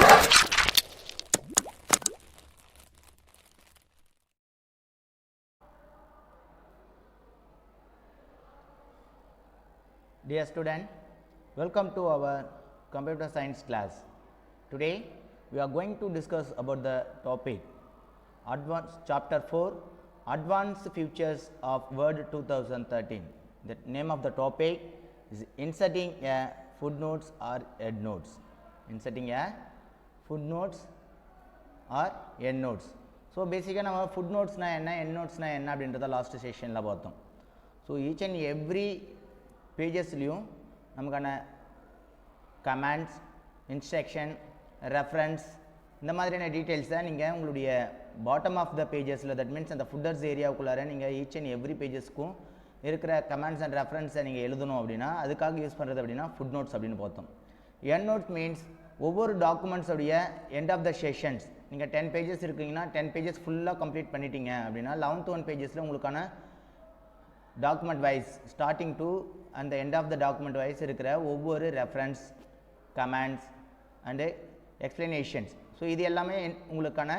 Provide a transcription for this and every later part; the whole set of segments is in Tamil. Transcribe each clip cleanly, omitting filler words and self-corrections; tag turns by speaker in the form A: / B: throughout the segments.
A: Dear student, welcome to our computer science class. Today we are going to discuss about the topic chapter 4, advanced features of Word 2013. The name of the topic is inserting a footnotes or endnotes. Inserting a footnotes or endnotes. So basically நம்ம footnotes na enna endnotes na enna அப்படின்றத last session la பார்த்தோம். So each and every பேஜஸ்லையும் நமக்கான கமாண்ட்ஸ், இன்ஸ்ட்ரக்ஷன், ரெஃபரன்ஸ் இந்த மாதிரியான டீட்டெயில்ஸை நீங்கள் உங்களுடைய பாட்டம் ஆஃப் த பேஜஸில், தட் மீன்ஸ் அந்த ஃபுட்டர்ஸ் ஏரியாவுக்குள்ளார நீங்கள் ஈச் அண்ட் எவ்ரி பேஜஸ்க்கும் இருக்கிற கமாண்ட்ஸ் அண்ட் ரெஃபரன்ஸை நீங்கள் எழுதணும் அப்படின்னா அதுக்காக யூஸ் பண்ணுறது அப்படின்னா ஃபுட் நோட்ஸ் அப்படின்னு பார்த்தோம். எண்ட் நோட்ஸ் மீன்ஸ் ஒவ்வொரு டாக்குமெண்ட்ஸோடைய எண்ட் ஆஃப் த செஷன்ஸ், நீங்கள் 10 பேஜஸ் இருக்குங்கன்னா 10 பேஜஸ் ஃபுல்லாக கம்ப்ளீட் பண்ணிட்டீங்க அப்படின்னா 11th 1 பேஜஸில் உங்களுக்கான டாக்குமெண்ட் வைஸ் ஸ்டார்டிங் டு அந்த end of the document wise இருக்கிற ஒவ்வொரு reference, commands and explanations, so இது எல்லாமே உங்களுக்கான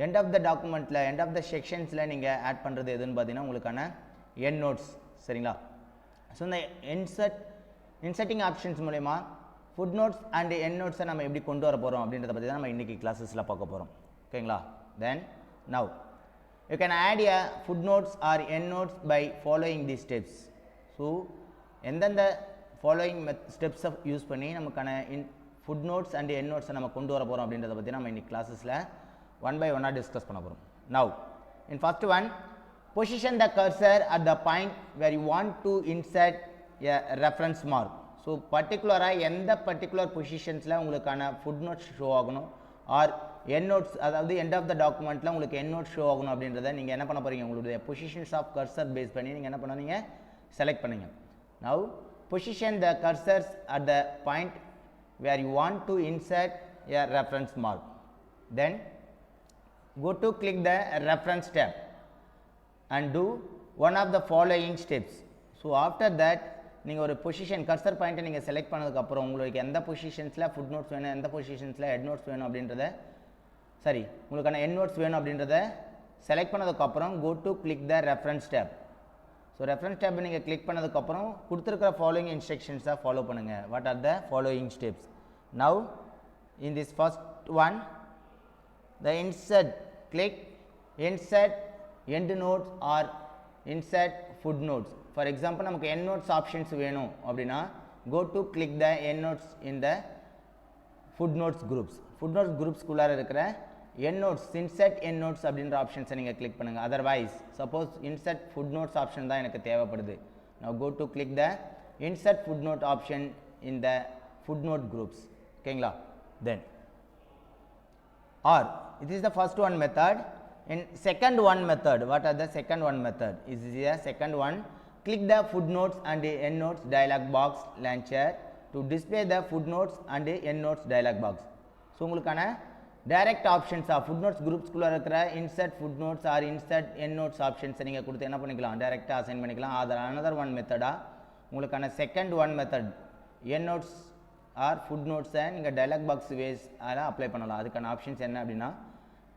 A: எண்ட் ஆஃப் த டாக்குமெண்ட்டில், எண்ட் ஆஃப் த செக்ஷன்ஸில் நீங்கள் ஆட் பண்ணுறது எதுன்னு பார்த்தீங்கன்னா உங்களுக்கான எண்ட் நோட்ஸ். சரிங்களா? ஸோ இந்த இன்சர்ட்டிங் ஆப்ஷன்ஸ் மூலமா ஃபுட் நோட்ஸ் அண்ட் எண்ட் நோட்ஸை நம்ம எப்படி கொண்டு வர போகிறோம் அப்படின்றத பற்றி தான் நம்ம இன்றைக்கி கிளாஸஸில் பார்க்க போகிறோம். ஓகேங்களா? தென் now you can add a footnotes or endnotes by following these steps. So எந்தெந்த ஃபாலோயிங் ஸ்டெப்ஸை யூஸ் பண்ணி நமக்கான ஃபுட்நோட்ஸ் அண்ட் எண்ட்நோட்ஸை நம்ம கொண்டு வர போகிறோம் அப்படின்றத பற்றி நம்ம இன்னைக்கு கிளாஸஸில் ஒன் பை ஒன்னாக டிஸ்கஸ் பண்ண போகிறோம். Now in first one, position the cursor at the point where you want to insert a reference mark. So பர்டிகுலராக எந்த பர்டிகுலர் பொசிஷன்ஸில் உங்களுக்கான ஃபுட்நோட்ஸ் ஷோ ஆகணும் ஆர் எண்ட் நோட்ஸ், அதாவது எண்ட் ஆஃப் த டாக்குமெண்ட்டில் உங்களுக்கு எண்ட் நோட்ஸ் ஷோ ஆகணும் அப்படின்றத நீங்கள் என்ன பண்ண போகிறீங்க, உங்களுடைய பொசிஷன்ஸ் ஆஃப் கர்சர் பேஸ் பண்ணி நீங்கள் என்ன பண்ணுறீங்க, செலக்ட் பண்ணுங்க. Now position the cursors at the point where you want to insert a reference mark. Then go to click the reference tab and do one of the following steps. So after that நீங்கள் ஒரு பொசிஷன் கர்சர் பாயிண்ட்டை நீங்கள் செலக்ட் பண்ணதுக்கப்புறம் உங்களுக்கு எந்த பொசிஷன்ஸில் ஃபுட் நோட்ஸ் வேணும், எந்த பொசிஷன்ஸில் ஹெட் நோட்ஸ் வேணும் அப்படின்றத, சரி உங்களுக்கான எண்ட் நோட்ஸ் வேணும் அப்படின்றத செலக்ட் பண்ணதுக்கப்புறம் go to click the reference tab. So reference tab நீங்கள் கிளிக் பண்ணதுக்கப்புறம் கொடுத்துருக்கிற ஃபாலோயிங் இன்ஸ்ட்ரக்ஷன்ஸாக ஃபாலோ பண்ணுங்கள். What are the following steps? Now in this first one, the insert, click insert end notes or insert food notes. For example நமக்கு எண்ட் நோட்ஸ் ஆப்ஷன்ஸ் வேணும் அப்படின்னா go to click the end notes in the foot notes groups. Foot notes குரூப்ஸ்குள்ளார இருக்கிற end notes, insert end notes அப்படின்ற ஆப்ஷன்ஸை நீங்கள் கிளிக் பண்ணுங்கள். Otherwise suppose insert food notes option தான் எனக்கு தேவைப்படுது, நான் go to click the insert footnote option in the footnote groups. ஓகேங்களா? Then or it is the first one method. In second one method, what are the second one method? Is the second one, click the footnotes and endnotes dialog box launcher to display the footnotes and endnotes dialog box. So உங்களுக்கான டைரக்ட் ஆப்ஷன்ஸ் ஆஃப் ஃபுட்நோட்ஸ் குரூப்ஸ்குள்ளே இருக்கிற இன்சர்ட் ஃபுட்நோட்ஸ் ஆர் இன்சர்ட் எண்ட்நோட்ஸ் ஆப்ஷன்ஸை நீங்கள் கொடுத்து என்ன பண்ணிக்கலாம், டைரெக்டாக அசைன் பண்ணிக்கலாம். அது அனதர் ஒன் மெத்தடாக உங்களுக்கான second one method endnotes or ஃபுட்நோட்ஸை நீங்கள் டைலாக் பாக்ஸ் வேஸ் அதெல்லாம் அப்ளை பண்ணலாம். அதுக்கான ஆப்ஷன்ஸ் என்ன அப்படின்னா,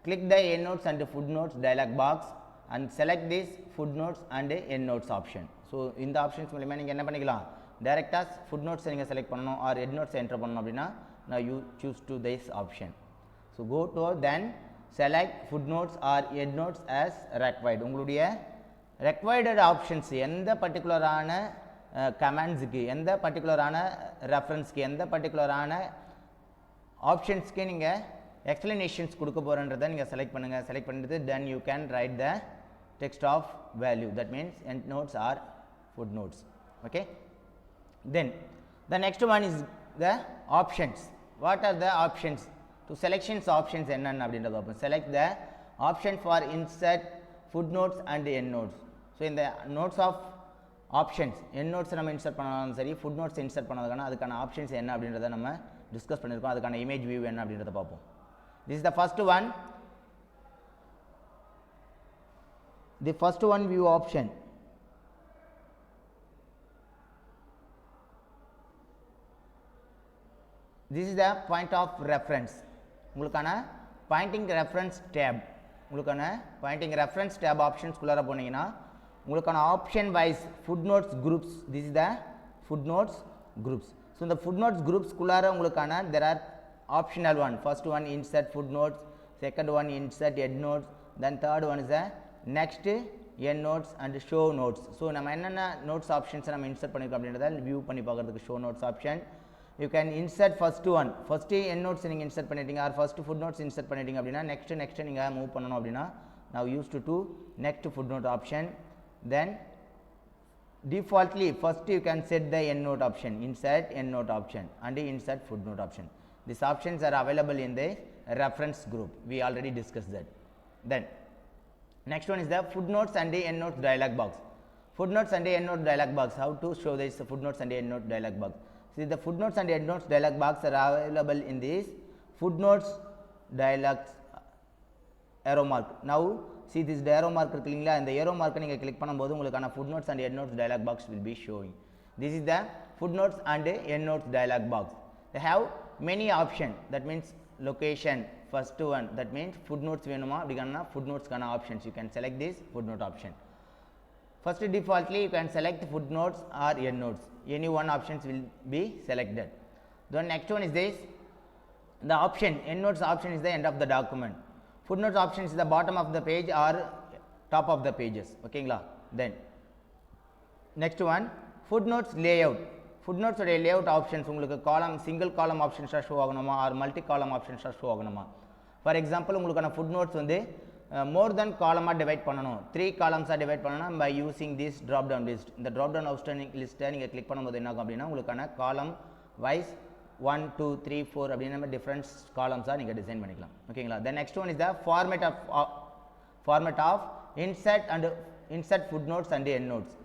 A: click the endnotes and footnotes dialog box and select this footnotes and endnotes option. So இந்த ஆப்ஷன்ஸ் மூலிமா நீங்கள் என்ன பண்ணிக்கலாம், டைரெக்டாக ஃபுட்நோட்ஸை நீங்கள் செலக்ட் பண்ணணும் ஆர் எண்ட்நோட்ஸை என்டர் பண்ணணும் அப்படின்னா நான் you choose to this option. So go to then select footnotes or endnotes as required. உங்களுடைய required ஆப்ஷன்ஸ் எந்த பர்டிகுலரான கமாண்ட்ஸுக்கு, எந்த பர்டிகுலரான ரெஃபரன்ஸ்க்கு, எந்த பர்டிகுலரான ஆப்ஷன்ஸ்க்கு நீங்கள் எக்ஸ்ப்ளனேஷன்ஸ் கொடுக்க போகிறன்றதை நீங்கள் செலக்ட் பண்ணுங்கள். செலக்ட் பண்ணிட்டு then you can write the text of value, that means endnotes or footnotes. Okay, then the next one is the options. What are the options? To selections options என்னென்ன அப்படின்றத பார்ப்போம். select the option for insert footnotes and endnotes. So இந்த நோட்ஸ் ஆஃப் ஆப்ஷன்ஸ், எண்ட்நோட்ஸ் நம்ம இன்சர்ட் பண்ணாலும் சரி, ஃபுட்நோட்ஸ் இன்சர்ட் பண்ணதுக்கான அதுக்கான ஆப்ஷன்ஸ் என்ன அப்படின்றத நம்ம டிஸ்கஸ் பண்ணியிருக்கோம். அதுக்கான இமேஜ் வியூ என்ன அப்படின்றத பார்ப்போம். This is the first one, the first one view option. This is the point of reference. உங்களுக்கான பாயிண்டிங் ரெஃபரன்ஸ் டேப் உங்களுக்கான பாயிண்டிங் ரெஃபரன்ஸ் டேப் ஆப்ஷன்ஸ்குள்ளார போனீங்கன்னா உங்களுக்கான option wise footnotes groups this is the footnotes groups. So இந்த ஃபுட்நோட்ஸ் குரூப்ஸ்குள்ளார உங்களுக்கான there are optional one. First one insert footnotes, second one insert endnotes, then third one is the next endnotes and show notes. So நம்ம என்னென்ன notes options நம்ம insert பண்ணிருக்கோம் அப்படின்றத view பண்ணி பார்க்கிறதுக்கு show notes option. You can insert first one, first endnotes நீங்க insert பண்ணிட்டீங்க or first footnotes insert பண்ணிட்டீங்க அப்படின்னா next நீங்க move பண்ணணும் அப்படின்னா now used to next footnote option. Then defaultly first you can set the endnote option, insert endnote option and insert footnote option. These options are available in the reference group. We already discussed that. Then next one is the footnotes and the endnotes dialog box. Footnotes and the endnote dialog box. How to show this footnotes and the endnote dialog box? See, the footnotes and the endnotes dialog box are available in this footnotes dialog arrow mark. Now see this arrow mark இருக்குங்களா, இந்த arrow mark நீங்க click பண்ணும்போது உங்களுக்கான footnotes and endnotes dialog box will be showing. This is the footnotes and endnotes dialog box. They have many option, that means location first one, that means footnotes வேணுமா அப்படினா footnotes கான options you can select this footnote option. First defaultly you can select footnotes or endnotes, any one options will be selected. Then next one is this, the option endnotes option is the end of the document, footnotes option is the bottom of the page or top of the pages. okayங்களா. Then next one footnotes layout. footnotes உடைய layout options உங்களுக்கு காலம் சிங்கிள் காலம் ஆப்ஷன்ஸாக ஷோ ஆகணுமா ஆர் மல்டி காலம் ஆப்ஷன்ஸாக ஷோ ஆகணுமா. ஃபார் எக்ஸாம்பிள் உங்களுக்கான ஃபுட்நோட்ஸ் வந்து மோர் தென் காலமாக டிவைட் பண்ணணும், 3 காலம்ஸாக டிவைட் பண்ணணும் by using this drop down list. இந்த ட்ராப் டவுன் ஆப்ஷன் லிஸ்ட்டை நீங்கள் கிளிக் பண்ணும்போது என்ன ஆகும் அப்படின்னா உங்களுக்கான காலம் வைஸ் 1 2 3 4 அப்படின்னு நம்ம டிஃப்ரெண்ட் காலம்ஸாக நீங்கள் டிசைன் பண்ணிக்கலாம். ஓகேங்களா. Then next one is the format of insert footnotes and endnotes.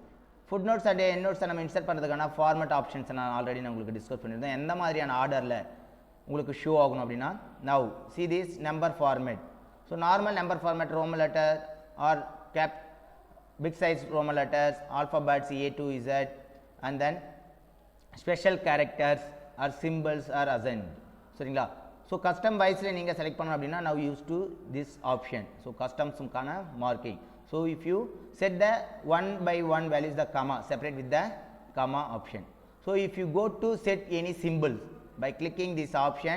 A: Footnotes and எண்ட்நோட்ஸை நம்ம இன்சர்ட் பண்ணுறதுக்கான ஃபார்மேட் ஆப்ஷன்ஸ் நான் ஆல்ரெடி நான் உங்களுக்கு டிஸ்கஸ் பண்ணியிருந்தேன். எந்த மாதிரியான ஆர்டரில் உங்களுக்கு ஷோ ஆகணும் அப்படின்னா now see this number format. So normal number format Roman letter or cap big size Roman letters alphabets A to Z and then special characters or symbols or assigned. சரிங்களா. ஸோ கஸ்டம் வைஸில் நீங்கள் செலக்ட் பண்ணணும் அப்படின்னா now use to this option. So கஸ்டம்ஸுக்கான marking. So if you set the one by one values the comma separate with the comma option. So if you go to set any symbols by clicking this option,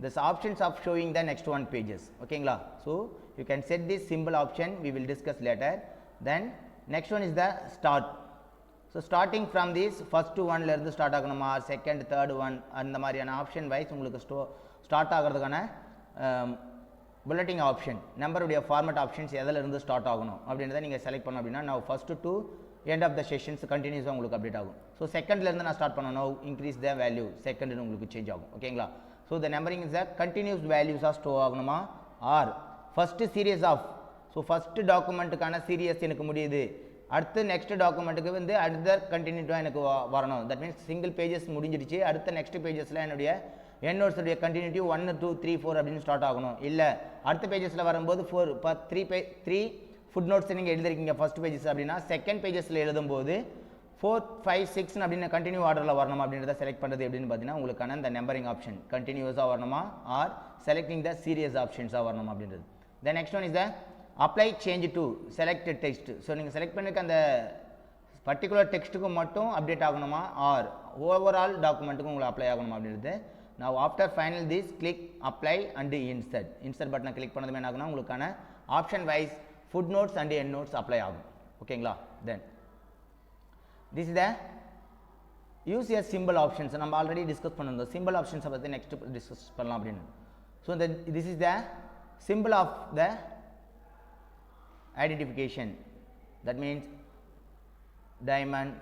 A: this options of showing the next one pages. okayங்களா. So you can set this symbol option, we will discuss later. Then next one is the start. So starting from this first one ல இருந்து ஸ்டார்ட் ஆகணுமா செகண்ட் தேர்ட் ஒன் அந்த மாதிரியான ஆப்ஷன் வைஸ் உங்களுக்கு ஸ்டார்ட் ஆகிறதுக்கான புல்லட்டிங் ஆப்ஷன் நம்பருடைய ஃபார்மேட் ஆப்ஷன்ஸ் எதில் இருந்து ஸ்டார்ட் ஆகணும் அப்படின்றத நீங்கள் செலக்ட் பண்ணோம் அப்படின்னா நான் first to end of the sessions கண்டினியூஸாக உங்களுக்கு அப்டேட் ஆகும். ஸோ செகண்ட்லேருந்து நான் ஸ்டார்ட் பண்ணணும் இன்க்ரீஸ் த வேல்யூ செகண்ட்னு உங்களுக்கு சேஞ்ச் ஆகும். ஓகேங்களா. So the numbering is the continuous வேல்யூஸாக ஸ்டோர் ஆகணுமா or first series of. So first டாக்குமெண்ட்டுக்கான சீரியஸ் எனக்கு முடியுது, அடுத்து நெக்ஸ்ட் டாக்குமெண்ட்டுக்கு வந்து அடுத்த கண்டினியூட்டாக எனக்கு வரணும். தட் மீன்ஸ் சிங்கிள் பேஜஸ் முடிஞ்சிடுச்சு, அடுத்த நெக்ஸ்ட் பேஜஸில் என்னுடைய எண்ட்நோட்ஸ் உடைய கண்டினியூட்டி 1 2 3 4 அப்படின்னு ஸ்டார்ட் ஆகணும். இல்லை அடுத்த பேஜஸில் வரும்போது 3 ஃபுட்நோட்ஸ் நீங்கள் எழுதிருக்கீங்க ஃபர்ஸ்ட் பேஜஸ் அப்படின்னா செகண்ட் பேஜஸில் எழுதும்போது 4 5 6 அப்படின்னு கண்டினியூ ஆர்டரில் வரணும் அப்படின்றத செலக்ட் பண்ணுறது எப்படின்னு பார்த்தீங்கன்னா உங்களுக்கான இந்த நம்பரிங் ஆப்ஷன் கண்டினியூஸாக வரணுமா ஆர் செலக்டிங் த சீரியஸ் ஆப்ஷன்ஸாக வரணும் அப்படின்றது. தென் next one is the apply change to select text. So நீங்கள் செலக்ட் பண்ணிருக்க அந்த பர்டிகுலர் டெக்ஸ்ட்டுக்கு மட்டும் அப்டேட் ஆகணுமா ஆர் ஓவரால் டாக்குமெண்ட்டுக்கும் உங்களுக்கு அப்ளை ஆகணுமா அப்படின்றது. Now after final this click apply and insert button click பண்ணதுமே என்ன ஆகும்னா உங்களுக்கான option wise footnotes and endnotes apply ஆகும். ஓகேங்களா. then this is the use a symbol options நம்ம ஆல்ரெடி டிஸ்கஸ் பண்ணிருந்தோம். symbol options பத்தி next டிஸ்கஸ் பண்ணலாம் அப்படின்னு. so this is the symbol of the identification, that means diamond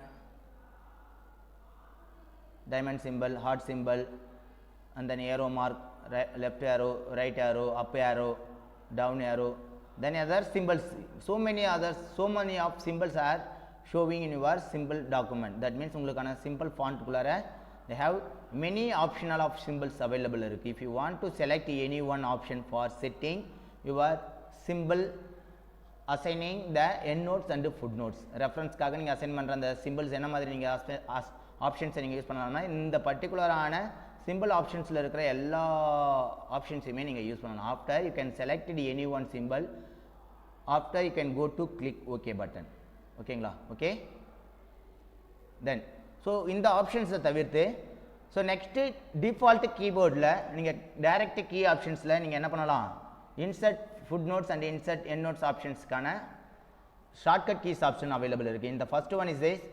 A: symbol, heart symbol and then arrow mark, left arrow, right arrow, up arrow, down arrow, then other symbols, so many of symbols are showing in your symbol document. That means உங்களுக்கான simple font குள்ளார they have many optional of symbols available இருக்கு. if you want to select any one option for setting your symbol, assigning the endnotes and footnotes, ரெஃபரன்ஸ்க்காக நீங்கள் அசைன் பண்ணுற அந்த சிம்பிள்ஸ் என்ன மாதிரி நீங்கள் ஆப்ஷன்ஸை நீங்கள் யூஸ் பண்ணலாம்னா இந்த பர்டிகுலரான symbol options ல இருக்கிற எல்லா ஆப்ஷன்ஸையுமே நீங்கள் யூஸ் பண்ணணும். after you can select any one symbol, after you can go to click OK button. ஓகேங்களா? ஓகே, தென் ஸோ இந்த ஆப்ஷன்ஸை தவிர்த்து ஸோ நெக்ஸ்ட்டு டிஃபால்ட் கீபோர்டில் நீங்கள் டைரக்ட் கீ ஆப்ஷன்ஸில் நீங்கள் என்ன பண்ணலாம், insert food notes and insert end notes ஆப்ஷன்ஸ்க்கான ஷார்ட்கட் கீஸ் ஆப்ஷன் அவைலபிள் இருக்குது. இந்த first one is this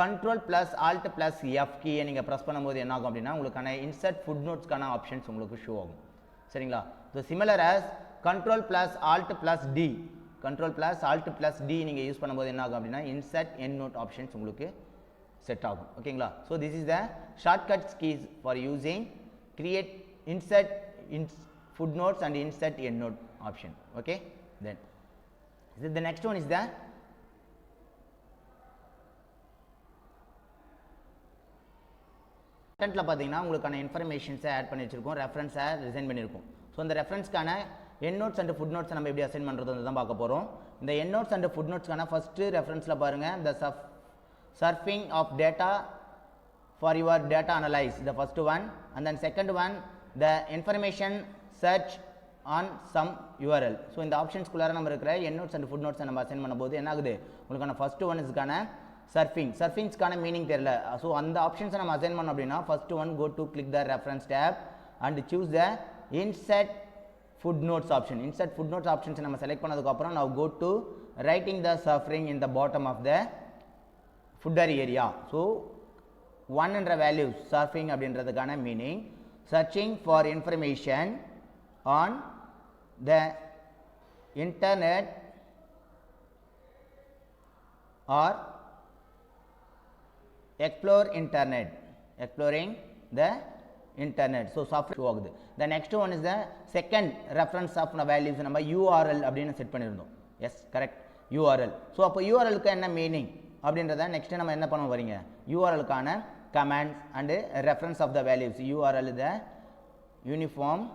A: control plus alt plus F கீயை நீங்கள் ப்ரெஸ் பண்ணும்போது என்ன ஆகும் அப்படின்னா உங்களுக்கான இன்சர்ட் ஃபுட் நோட்ஸ்க்கான ஆப்ஷன்ஸ் உங்களுக்கு ஷோ ஆகும். சரிங்களா? So similar as control plus alt plus D, control plus alt plus D நீங்கள் யூஸ் பண்ணும்போது என்ன ஆகும் அப்படின்னா இன்சர்ட் என் நோட் ஆப்ஷன்ஸ் உங்களுக்கு செட் ஆகும். ஓகேங்களா? So this is the shortcuts keys for using create insert food notes and insert N note option. Okay, then the next one is the கண்டென்ட்ல பார்த்தீங்கன்னா உங்களுக்கான இன்ஃபர்மேஷன்ஸை ஆட் பண்ணி வச்சிருக்கோம், ரெஃபரன்ஸை டிசைன் பண்ணியிருக்கோம். ஸோ இந்த ரெஃபரன்ஸ்க்கான என் நோட்ஸ் அண்ட் ஃபுட் நோட்ஸ் நம்ம எப்படி அசைன் பண்ணுறது தான் பார்க்க போகிறோம். இந்த என் நோட்ஸ் அண்ட் ஃபுட் நோட்ஸ்க்கான ஃபஸ்ட்டு ரெஃபரன்ஸில் பாருங்கள், த surfing of data for your data analyze, the first one, and then second one the information search on some URL. So இந்த ஆப்ஷன்ஸ்குள்ளார நம்ம இருக்கிற என் நோட்ஸ் அண்ட் ஃபுட் நோட்ஸை நம்ம அசைன் பண்ணும்போது என்ன ஆகுது, உங்களுக்கான ஃபர்ஸ்ட் ஒன் இதுக்கான சர்ஃபிங்ஸ்க்கான மீனிங் தெரியல. ஸோ அந்த ஆப்ஷன்ஸை நம்ம அசைன் பண்ணோம் அப்படின்னா first one go to click the reference tab and choose the insert food notes option. Insert food notes ஆப்ஷன்ஸை நம்ம செலக்ட் பண்ணதுக்கப்புறம் now go to writing the surfing in the bottom of the footer area. So one என்ற வேல்யூ சர்ஃபிங் அப்படின்றதுக்கான meaning searching for information on the internet or exploring the internet. So software show ஆகுது. The next one is the second reference of the values நம்ம URL அப்படின்னு செட் பண்ணியிருந்தோம். Yes, correct, URL. ஸோ அப்போ URLக்கு என்ன மீனிங் அப்படின்றத நெக்ஸ்ட் நம்ம என்ன பண்ண வரீங்க, URLக்கான commands and reference of the values. URL the uniform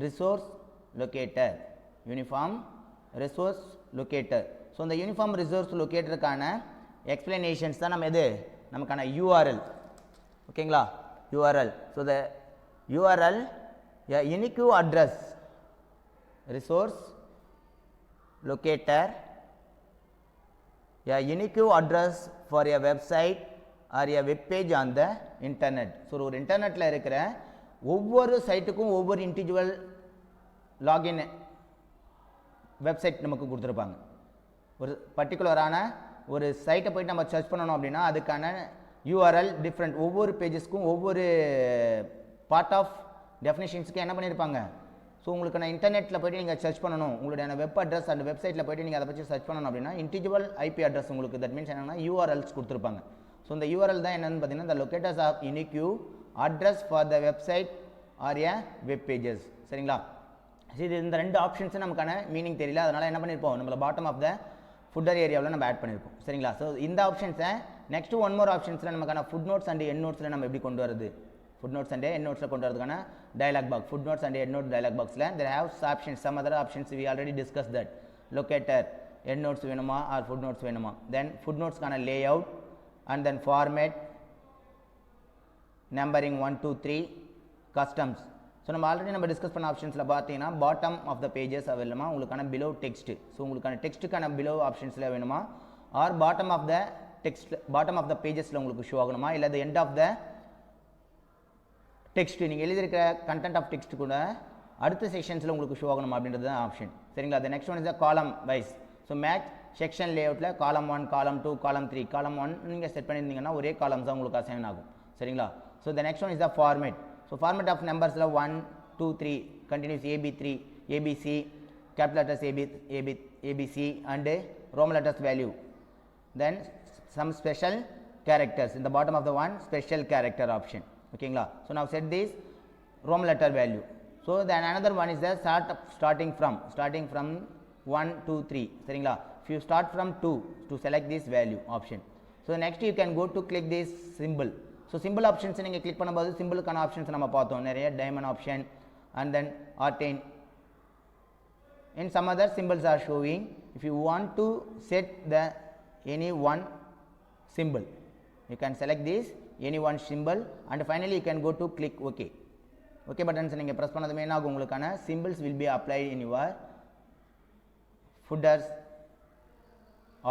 A: resource locator, uniform resource locator. So இந்த யூனிஃபார்ம் ரிசோர்ஸ் லொக்கேட்டருக்கான எக்ஸ்பிளனேஷன்ஸ் தான் நம்ம எது நமக்கான URL. ஓகேங்களா? URL. So the URL a unique address resource locator, a unique address for a website or a web page on the internet. So ஒரு இன்டர்நெட்டில் இருக்கிற ஒவ்வொரு சைட்டுக்கும் ஒவ்வொரு இண்டிவிஜுவல் லாகின் வெப்சைட் நமக்கு கொடுத்துருப்பாங்க. ஒரு பர்டிகுலரான ஒரு சைட்டை போய்ட்டு நம்ம சர்ச் பண்ணணும் அப்படின்னா அதுக்கான URL டிஃப்ரெண்ட், ஒவ்வொரு பேஜஸ்க்கும் ஒவ்வொரு பார்ட் ஆஃப் டெஃபினேஷன்ஸுக்கு என்ன பண்ணியிருப்பாங்க. ஸோ உங்களுக்கான இன்டர்நெட்டில் போய்ட்டு நீங்கள் சர்ச் பண்ணணும், உங்களுடைய வெப் அட்ரஸ் அண்ட் வெப்சைட்டில் போய்ட்டு நீங்கள் அதை பற்றி சர்ச் பண்ணணும் அப்படின்னா இண்டிவிஜுவல் IP அட்ரஸ் உங்களுக்கு, தட் மீன்ஸ் என்னன்னா URLs கொடுத்துருப்பாங்க. ஸோ இந்த URL தான் என்னென்னு பார்த்தீங்கன்னா the locators of unique address for the website or a web pages. சரிங்களா? இது இந்த ரெண்டு ஆப்ஷன்ஸும் நமக்கான மீனிங் தெரியல, அதனால் என்ன பண்ணியிருப்போம், நம்மள பாட்டம் ஆஃப் த ஃபுட்டர் ஏரியாவில் நம்ம ஆட் பண்ணியிருப்போம். சரிங்களா? ஸோ இந்த ஆப்ஷன்ஸை நெக்ஸ்ட் ஒன் மோர் ஆப்ஷன்ஸில் நமக்கான ஃபுட் நோட்ஸ் அண்ட் என் நோட்ஸில் நம்ம எப்படி கொண்டு வரது, ஃபுட் நோட்ஸ் அண்ட் என் நோட்ஸில் கொண்டு வரதுக்கான dialog box, foot notes and end note dialog பாக்ஸில் there have ஆப்ஷன்ஸ், some other options we already discussed that. Locator, end notes வேணுமா ஆர் ஃபுட் நோட்ஸ் வேணுமா, தென் ஃபுட் நோட்ஸ்க்கான layout and then format, numbering 1 2 3, customs. So நம்ம ஆல்ரெடி நம்ம டிஸ்கஸ் பண்ண ஆப்ஷன்ஸில் பார்த்தீங்கன்னா பாட்டம் ஆஃப் த பேஜஸ் வேணுமா, உங்களுக்கான பிலோ டெக்ஸ்ட்டு, ஸோ உங்களுக்கான டெக்ஸ்ட்டுக்கான பிலோ ஆப்ஷன்ஸில் வேணுமா, or bottom of the text, bottom of the பேஜஸில் உங்களுக்கு ஷோ ஆகணுமா, இல்லை the end of the text, நீங்கள் எழுதியிருக்கிற கண்டென்ட் ஆஃப் டெக்ஸ்ட் கூட அடுத்த செக்ஷன்ஸில் உங்களுக்கு ஷோ ஆகணுமா அப்படின்றது தான் ஆப்ஷன். சரிங்களா? The next one is the column wise. So match section லேஅவுட்டில் காலம் 1, காலம் 2, காலம் 3, காலம் 1 நீங்கள் செட் பண்ணியிருந்தீங்கன்னா ஒரே காலம்ஸ் தான் உங்களுக்கு அசைன் ஆகும். சரிங்களா? So the next one is the format. So format of நம்பர்ஸில் 1 2 3 continuous AB3, ABC, capital letters ABC and Roman letters value. Then some special characters in the bottom of the one, special character option. Okay, so now set this Roman letter value. So then another one is the starting from 1 2 3. Seringla, if you start from 2 to select this value option. So next you can go to click this symbol. So symbol options நீங்க click பண்ணும்போது symbol கான options நம்ம பார்த்தோம், நிறைய diamond option and then artane and some other symbols are showing. If you want to set the any one symbol, you can select this any one symbol and finally you can go to click OK. Okay buttons நீங்கள் ப்ரெஸ் பண்ணதுமே என்ன ஆகும், உங்களுக்கான symbols will be applied in your footers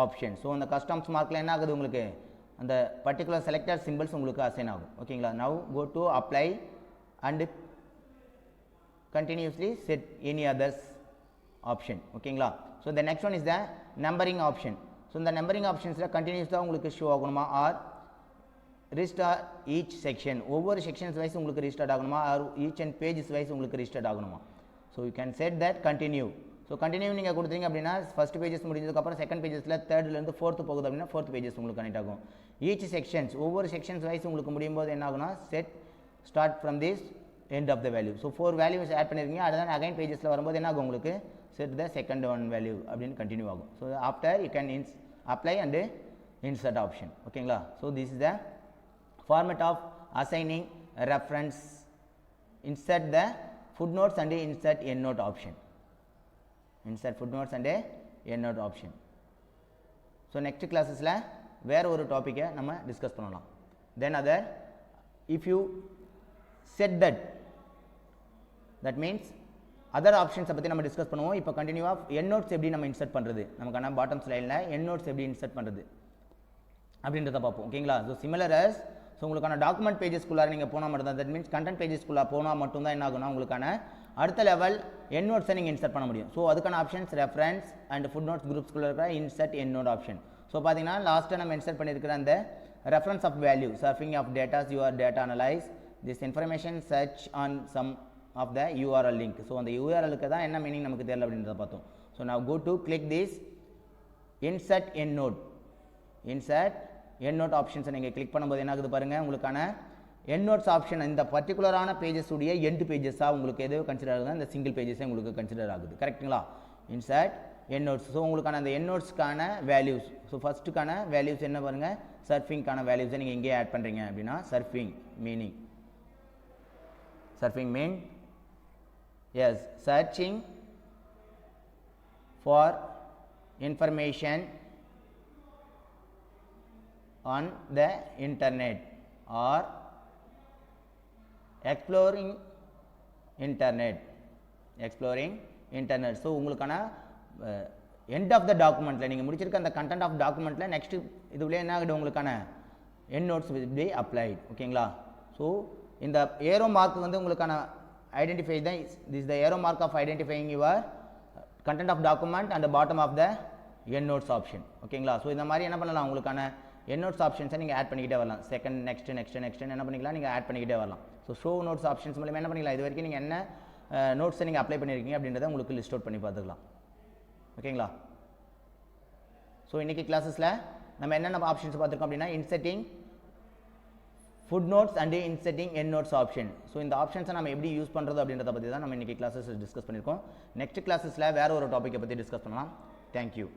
A: option. So அந்த கஸ்டம்ஸ் மார்க்கில் என்ன ஆகுது, உங்களுக்கு அந்த பர்டிகுலர் செலக்டட் சிம்பிள்ஸ் உங்களுக்கு அசைன் ஆகும். ஓகேங்களா. Now go to apply and continuously set any others option. ஓகேங்களா. So the next one is the numbering option. So இந்த நம்பரிங் ஆப்ஷன்ஸில் கண்டினியூஸாக உங்களுக்கு ஷோ ஆகணுமா, ஆர் ரீஸ்டார்ட் ஈச் செக்ஷன், ஒவ்வொரு செக்ஷன்ஸ் வைஸ் உங்களுக்கு ரீஸ்டார்ட் ஆகணுமா, or each and pages wise உங்களுக்கு ரீஸ்டார்ட் ஆகணுமா. So you can set that continue. So continue நீங்கள் கொடுத்தீங்க அப்படின்னா ஃபஸ்ட் பேஜஸ் முடிஞ்சதுக்கப்புறம் செகண்ட் பேஜஸில் தேர்ட்லேருந்து ஃபோர்த்து போகுது அப்படின்னா ஃபோர்த் பேஜஸ் உங்களுக்கு கனெக்ட் ஆகும். ஈச் செக்ஷன்ஸ் ஒவ்வொரு செக்ஷன்ஸ் வைஸ் உங்களுக்கு முடியும் போது என்ன ஆகுனா, set start from this end of the value. So 4 values add பண்ணிருக்கீங்க, அதுதான் அகைன் பேஜஸ்ல வரும்போது என்ன ஆகும், உங்களுக்கு set the second one value அப்படின்னு கண்டினியூ ஆகும். So after you can apply and insert option. ஓகேங்களா. So this is the format of assigning a reference, insert the footnotes and insert endnote option. Insert footnotes and endnote option. So next classes la வேற ஒரு டாபிக்கை நம்ம டிஸ்கஸ் பண்ணலாம். Then other, if you set that means other ஆப்ஷன்ஸை பற்றி நம்ம டிஸ்கஸ் பண்ணுவோம். இப்போ கண்டினியூவாக என் நோட்ஸ் எப்படி நம்ம இன்சர்ட் பண்ணுறது, நமக்கான பாட்டம் ஸ்லைடில் என் நோட்ஸ் எப்படி இன்சர்ட் பண்ணுறது அப்படின்றத பார்ப்போம். ஓகேங்களா. ஸோ சிமிலர் அஸ், ஸோ உங்களுக்கான டாக்குமெண்ட் பேஜஸ்குள்ளார நீங்கள் போனால் மட்டும்தான், தட் மீன்ஸ் கண்டென்ட் பேஜஸ்குள்ளே போனால் மட்டும்தான் என்ன ஆகும்னா உங்களுக்கான அடுத்த லெவல் என் நோட்ஸை நீங்கள் இன்சர்ட் பண்ண முடியும். ஸோ அதுக்கான options reference and foot notes குரூப்ஸ்குள்ளே இருக்கிற இன்சர்ட் என் நோட் ஆப்ஷன். ஸோ பார்த்தீங்கன்னா லாஸ்ட்டாக நம்ம இன்சர்ட் பண்ணியிருக்கிற அந்த reference of value, surfing of datas, your data analyse this information search on some of the URL link. So அந்த URL-க்கு தான் என்ன மீனிங் நமக்கு தெரியல அப்படின்றத பார்த்தோம். So now go to click this insert endnote. Insert endnote options நீங்கள் கிளிக் பண்ணும்போது என்ன ஆகுது பாருங்க, உங்களுக்கான endnotes ஆப்ஷன் இந்த பர்டிகுலரான பேஜஸ் உடைய எண்ட் பேஜஸாக உங்களுக்கு எதுவும் கன்சிடர் ஆகுது, இந்த சிங்கிள் பேஜஸே உங்களுக்கு கன்சிடர் ஆகுது. கரெக்ட்டுங்களா. Insert endnotes. ஸோ உங்களுக்கான அந்த endnotesக்கான வேல்யூஸ், ஸோ ஃபஸ்ட்டுக்கான வேல்யூஸ் என்ன பாருங்க, சர்ஃபிங்கான வேல்யூஸை நீங்கள் எங்கேயே ஆட் பண்ணுறீங்க அப்படின்னா surfing meaning, surfing mean yes searching for information on the internet or exploring internet. So உங்களுக்கான எண்ட் ஆஃப் த டாக்குமெண்ட்டில் நீங்கள் முடிச்சிருக்க அந்த கண்டென்ட் ஆஃப் டாக்குமெண்ட்டில் நெக்ஸ்ட் இதுலேயே என்ன ஆகிடும், உங்களுக்கான end notes will be applied. ஓகேங்களா. ஸோ இந்த ஏரோ மார்க் வந்து உங்களுக்கான ஐடென்டிஃபை தான், this the arrow mark of identifying your content of document and bottom of the endnotes option. ஓகேங்களா. ஸோ இந்த மாதிரி என்ன பண்ணலாம், உங்களுக்கான என் நோட்ஸ் ஆப்ஷன்ஸை நீங்கள் ஆட் பண்ணிக்கிட்டே வரலாம். செகண்ட் நெக்ஸ்ட் என்ன பண்ணிக்கலாம், நீங்கள் ஆட் பண்ணிக்கிட்டே வரலாம். ஸோ ஷோ நோட்ஸ் ஆப்ஷன்ஸ் மூலமாக என்ன பண்ணிக்கலாம், இது வரைக்கும் நீங்கள் என்ன நோட்ஸை நீங்கள் அப்ளை பண்ணியிருக்கீங்க அப்படின்றத உங்களுக்கு லிஸ்ட் அவுட் பண்ணி பார்த்துக்கலாம். ஓகேங்களா. ஸோ இன்றைக்கி கிளாஸஸில் நம்ம என்னென்ன ஆப்ஷன்ஸ் பார்த்துருக்கோம் அப்படின்னா இன்செட்டிங் footnotes and inserting endnotes option. So இந்த ஆப்ஷன்ஸை நம்ம எப்படி யூஸ் பண்ணுறது அப்படின்றத பற்றி தான் நம்ம இன்றைக்கி கிளாஸஸ் டிஸ்கஸ் பண்ணியிருக்கோம். நெக்ஸ்ட் கிளாஸஸில் வேறு ஒரு டாப்பிக்கை பற்றி டிஸ்கஸ் பண்ணலாம். தேங்க்யூ.